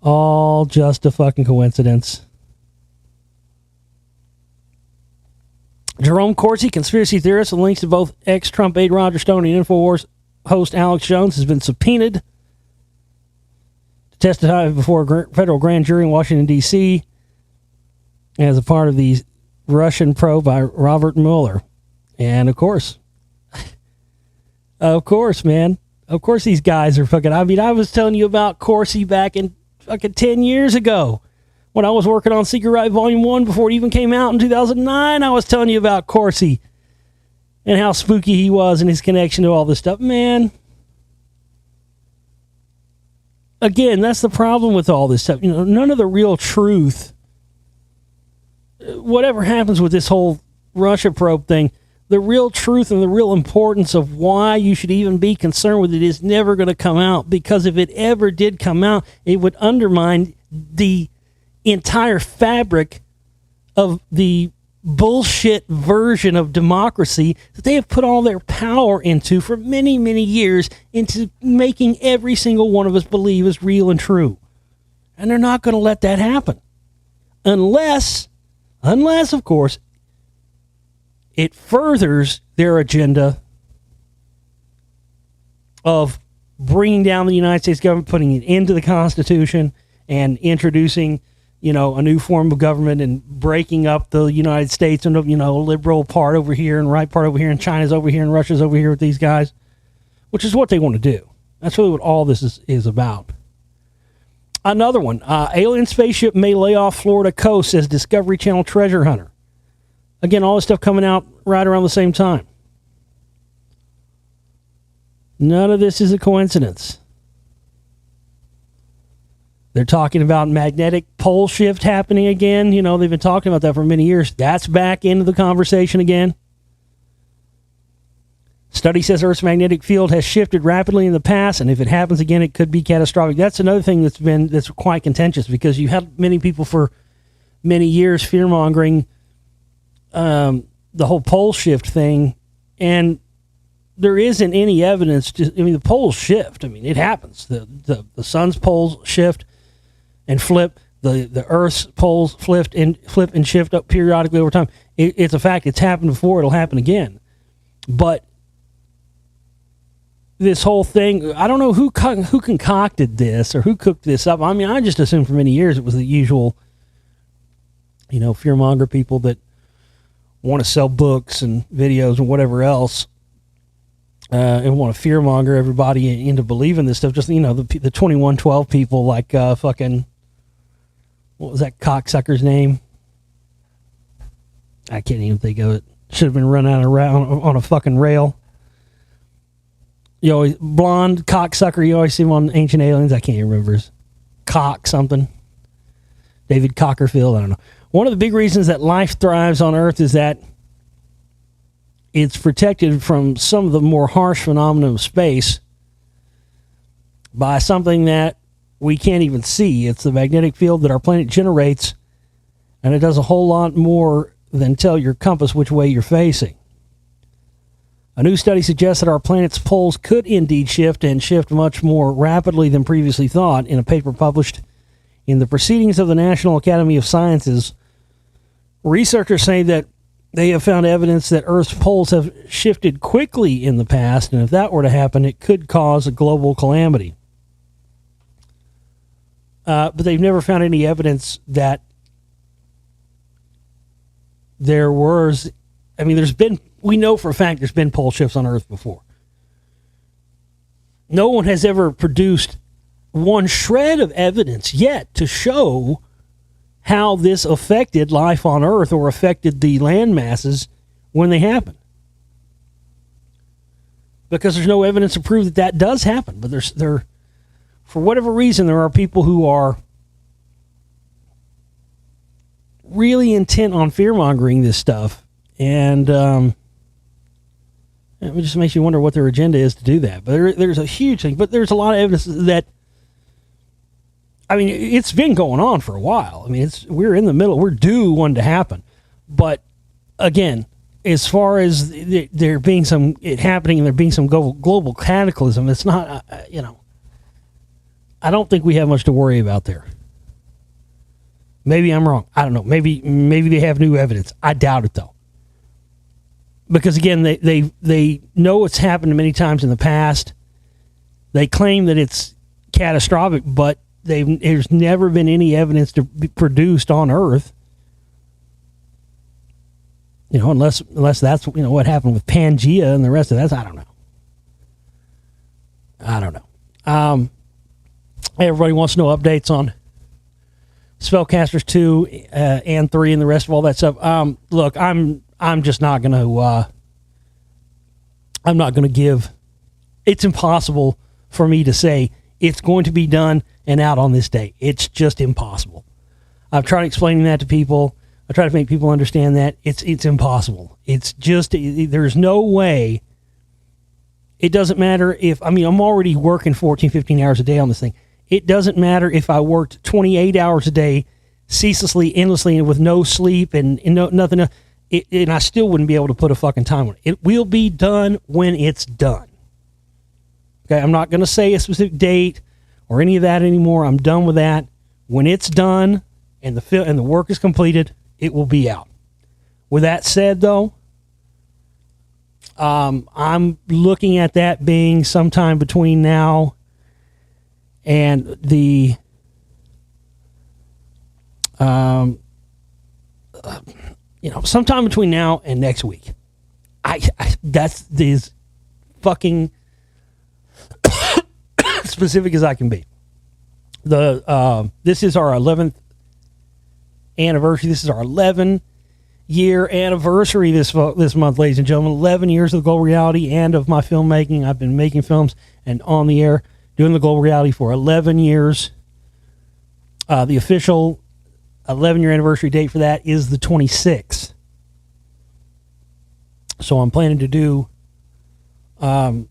All just a fucking coincidence. Jerome Corsi, conspiracy theorist with links to both ex-Trump aide Roger Stone and InfoWars host Alex Jones, has been subpoenaed to testify before a federal grand jury in Washington, D.C. as a part of the Russian probe by Robert Mueller. And of course, man. Of course these guys are fucking... I mean, I was telling you about Corsi back in fucking 10 years ago when I was working on Secret Right Volume 1 before it even came out in 2009. I was telling you about Corsi and how spooky he was and his connection to all this stuff. Man, again, that's the problem with all this stuff. None of the real truth, whatever happens with this whole Russia probe thing, the real truth and the real importance of why you should even be concerned with it is never going to come out, because if it ever did come out, it would undermine the entire fabric of the bullshit version of democracy that they have put all their power into for many, many years, into making every single one of us believe is real and true. And they're not going to let that happen. Unless, of course, it furthers their agenda of bringing down the United States government, putting it into the Constitution, and introducing, a new form of government and breaking up the United States into, a liberal part over here and right part over here, and China's over here and Russia's over here with these guys, which is what they want to do. That's really what all this is about. Another one, alien spaceship may lay off Florida coast, says Discovery Channel treasure hunter. Again, all this stuff coming out right around the same time. None of this is a coincidence. They're talking about magnetic pole shift happening again. They've been talking about that for many years. That's back into the conversation again. Study says Earth's magnetic field has shifted rapidly in the past, and if it happens again, it could be catastrophic. That's another thing that's quite contentious, because you had many people for many years fear-mongering the whole pole shift thing, and there isn't any evidence the poles shift. It happens. The sun's poles shift and flip. The Earth's poles flip and shift up periodically over time. It's a fact. It's happened before. It'll happen again. But this whole thing, I don't know who concocted this or who cooked this up. I just assumed for many years it was the usual, fearmonger people that want to sell books and videos and whatever else, and want to fearmonger everybody into believing this stuff. Just, the 2112 people, like fucking, what was that cocksucker's name? I can't even think of it. Should have been run out around on a fucking rail. You always, blonde cocksucker, you always see him on Ancient Aliens. I can't remember his cock something. David Copperfield, I don't know. One of the big reasons that life thrives on Earth is that it's protected from some of the more harsh phenomena of space by something that we can't even see. It's the magnetic field that our planet generates, and it does a whole lot more than tell your compass which way you're facing. A new study suggests that our planet's poles could indeed shift, and shift much more rapidly than previously thought. In a paper published in the Proceedings of the National Academy of Sciences, researchers say that they have found evidence that Earth's poles have shifted quickly in the past, and if that were to happen, it could cause a global calamity. But they've never found any evidence that there was... I mean, we know for a fact there's been pole shifts on Earth before. No one has ever produced one shred of evidence yet to show how this affected life on Earth or affected the land masses when they happen. Because there's no evidence to prove that that does happen. But there, for whatever reason, there are people who are really intent on fear-mongering this stuff. And it just makes you wonder what their agenda is to do that. But there's a huge thing. But there's a lot of evidence that, I mean, it's been going on for a while. I mean, we're in the middle. We're due one to happen. But again, as far as there being it happening and there being some global cataclysm, it's not, I don't think we have much to worry about there. Maybe I'm wrong. I don't know. Maybe they have new evidence. I doubt it, though. Because again, they know it's happened many times in the past. They claim that it's catastrophic, but there's never been any evidence to be produced on Earth. Unless that's what happened with Pangea and the rest of that. I don't know. Everybody wants to know updates on Spellcasters 2 and 3 and the rest of all that stuff. Look, I'm just not going to, I'm not going to give, it's impossible for me to say it's going to be done and out on this day. It's just impossible. I've tried explaining that to people. I try to make people understand that it's impossible. It's just, there's no way. It doesn't matter if, I'm already working 14, 15 hours a day on this thing. It doesn't matter if I worked 28 hours a day, ceaselessly, endlessly, and with no sleep and nothing else. And I still wouldn't be able to put a fucking time on it. It will be done when it's done. Okay, I'm not going to say a specific date or any of that anymore. I'm done with that. When it's done and the work is completed, it will be out. With that said, though, I'm looking at that being sometime between now and the sometime between now and next week. That's as fucking specific as I can be. This is our 11th anniversary. This is our 11-year anniversary this month, ladies and gentlemen. 11 years of Global Reality and of my filmmaking. I've been making films and on the air doing the Global Reality for 11 years. The official 11-year anniversary date for that is the 26th. So I'm planning to do a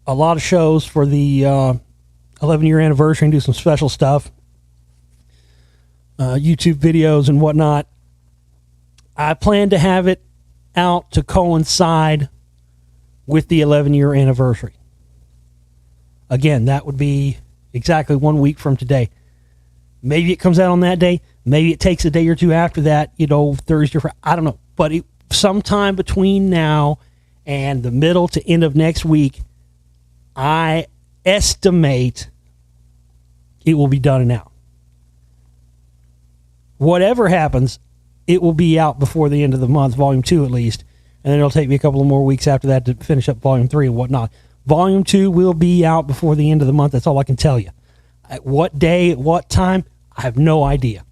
lot of shows for the 11-year anniversary and do some special stuff. YouTube videos and whatnot. I plan to have it out to coincide with the 11-year anniversary. Again, that would be exactly 1 week from today. Maybe it comes out on that day. Maybe it takes a day or two after that, Thursday or Friday. I don't know. But sometime between now and the middle to end of next week, I estimate it will be done and out. Whatever happens, it will be out before the end of the month, Volume 2 at least. And then it'll take me a couple of more weeks after that to finish up Volume 3 and whatnot. Volume 2 will be out before the end of the month. That's all I can tell you. At what day, at what time, I have no idea.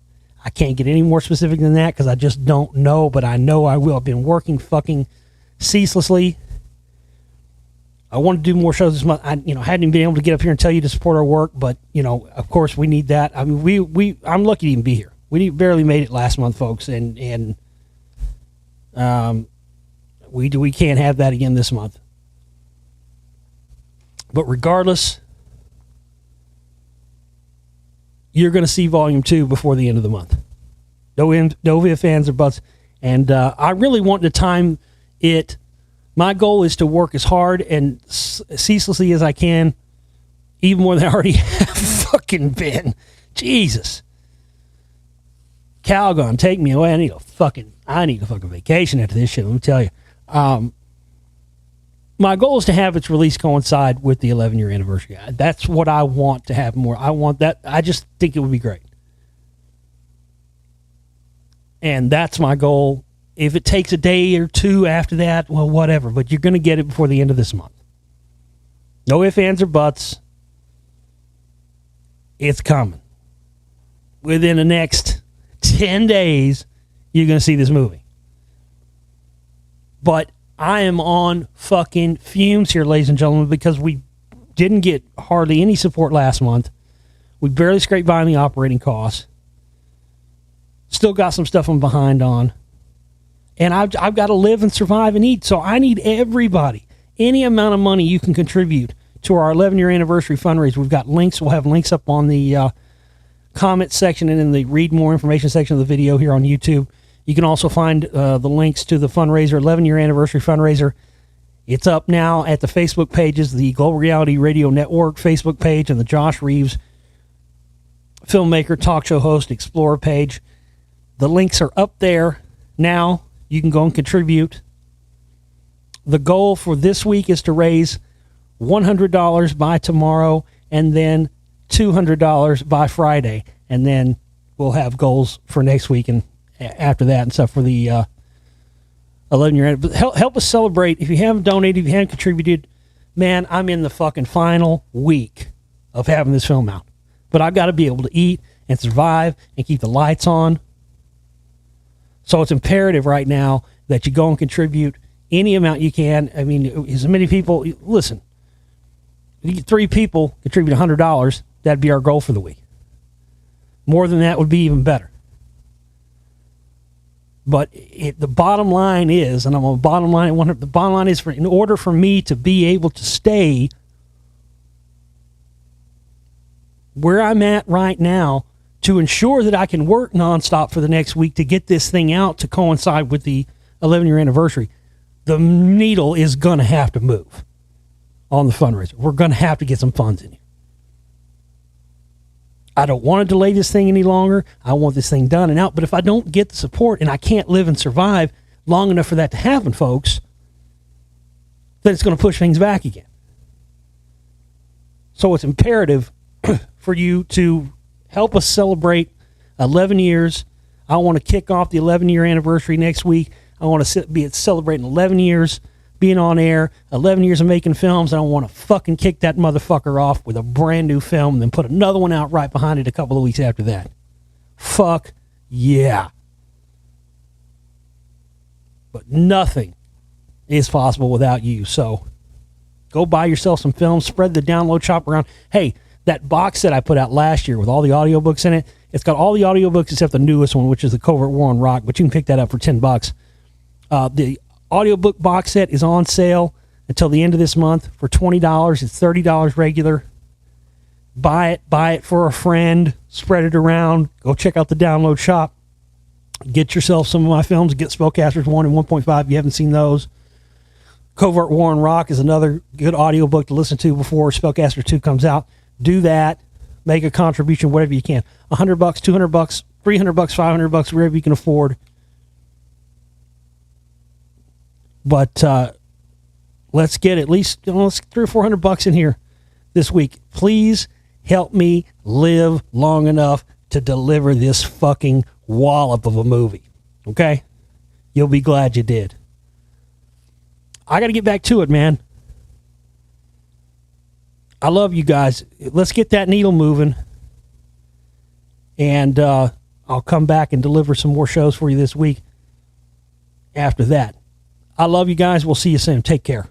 I can't get any more specific than that because I just don't know, but I know I will. I've been working fucking ceaselessly I want to do more shows this month. I hadn't even been able to get up here and tell you to support our work, but of course we need that. I mean, I'm lucky to even be here. We barely made it last month, folks, and we can't have that again this month. But regardless, you're going to see Volume 2 before the end of the month. No ifs, ands, or buts. And I really want to time it. My goal is to work as hard and ceaselessly as I can, even more than I already have fucking been. Jesus. Calgon, take me away. I need a fucking vacation after this shit, let me tell you. My goal is to have its release coincide with the 11-year anniversary. That's what I want to have more. I want that. I just think it would be great. And that's my goal. If it takes a day or two after that, well, whatever. But you're going to get it before the end of this month. No ifs, ands, or buts. It's coming. Within the next 10 days, you're going to see this movie. But I am on fucking fumes here, ladies and gentlemen, because we didn't get hardly any support last month. We barely scraped by on the operating costs. Still got some stuff I'm behind on. And I've got to live and survive and eat. So I need everybody, any amount of money you can contribute to our 11-year anniversary fundraiser. We've got links. We'll have links up on the comment section and in the read more information section of the video here on YouTube. You can also find the links to the fundraiser, 11-year anniversary fundraiser. It's up now at the Facebook pages, the Global Reality Radio Network Facebook page and the Josh Reeves filmmaker, talk show host, explorer page. The links are up there now. You can go and contribute. The goal for this week is to raise $100 by tomorrow and then $200 by Friday. And then we'll have goals for next week and after that and stuff for the 11-year. But help us celebrate. If you haven't donated, if you haven't contributed, man, I'm in the fucking final week of having this film out. But I've got to be able to eat and survive and keep the lights on. So it's imperative right now that you go and contribute any amount you can. I mean, as many people, listen, if you get 3 people contribute $100, that'd be our goal for the week. More than that would be even better. But the bottom line is, and I'm on bottom line at 100, the bottom line is in order for me to be able to stay where I'm at right now, to ensure that I can work nonstop for the next week to get this thing out to coincide with the 11-year anniversary, the needle is going to have to move on the fundraiser. We're going to have to get some funds in here. I don't want to delay this thing any longer. I want this thing done and out. But if I don't get the support and I can't live and survive long enough for that to happen, folks, then it's going to push things back again. So it's imperative for you to help us celebrate 11 years. I want to kick off the 11-year anniversary next week. I want to be celebrating 11 years being on air, 11 years of making films, and I want to fucking kick that motherfucker off with a brand new film and then put another one out right behind it a couple of weeks after that. Fuck yeah. But nothing is possible without you. So go buy yourself some films, spread the download shop around. Hey, that box set I put out last year with all the audiobooks in it, it's got all the audiobooks except the newest one, which is the Covert War on Rock, but you can pick that up for $10. The audiobook box set is on sale until the end of this month for $20. It's $30 regular. Buy it for a friend, spread it around, go check out the download shop. Get yourself some of my films, get Spellcasters 1 and 1.5 if you haven't seen those. Covert War on Rock is another good audiobook to listen to before Spellcaster 2 comes out. Do that. Make a contribution, whatever you can. $100, $200, $300, $500, wherever you can afford. But let's get at least $300 or $400 in here this week. Please help me live long enough to deliver this fucking wallop of a movie. Okay? You'll be glad you did. I got to get back to it, man. I love you guys. Let's get that needle moving. And I'll come back and deliver some more shows for you this week after that. I love you guys. We'll see you soon. Take care.